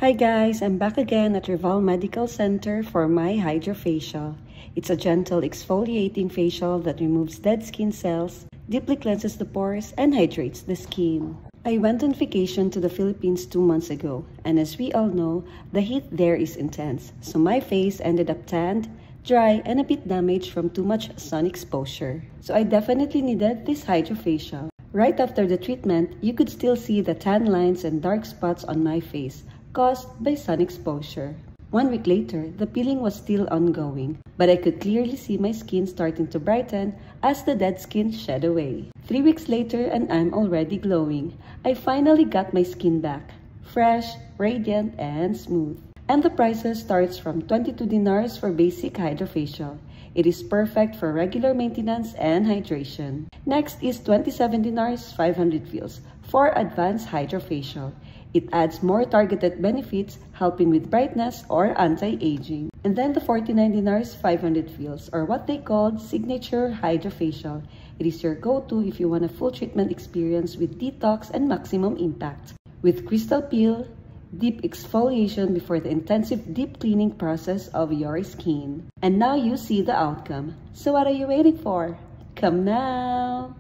Hi guys, I'm back again at Rival Medical Center for my Hydrofacial. It's a gentle exfoliating facial that removes dead skin cells, deeply cleanses the pores, and hydrates the skin. I went on vacation to the Philippines 2 months ago, and as we all know, the heat there is intense, so my face ended up tanned, dry, and a bit damaged from too much sun exposure. So I definitely needed this Hydrofacial. Right after the treatment, you could still see the tan lines and dark spots on my face, caused by sun exposure. 1 week later, the peeling was still ongoing, but I could clearly see my skin starting to brighten as the dead skin shed away. 3 weeks later and I'm already glowing. I finally got my skin back, fresh, radiant, and smooth. And the prices starts from 22 dinars for basic Hydrofacial. It is perfect for regular maintenance and hydration. Next is 27 dinars, 500 fils for advanced Hydrofacial. It adds more targeted benefits, helping with brightness or anti-aging. And then the 49 dinars, 500 fils, or what they called Signature Hydrofacial. It is your go-to if you want a full treatment experience with detox and maximum impact. With crystal peel, deep exfoliation before the intensive deep cleaning process of your skin. And now you see the outcome. So what are you waiting for? Come now!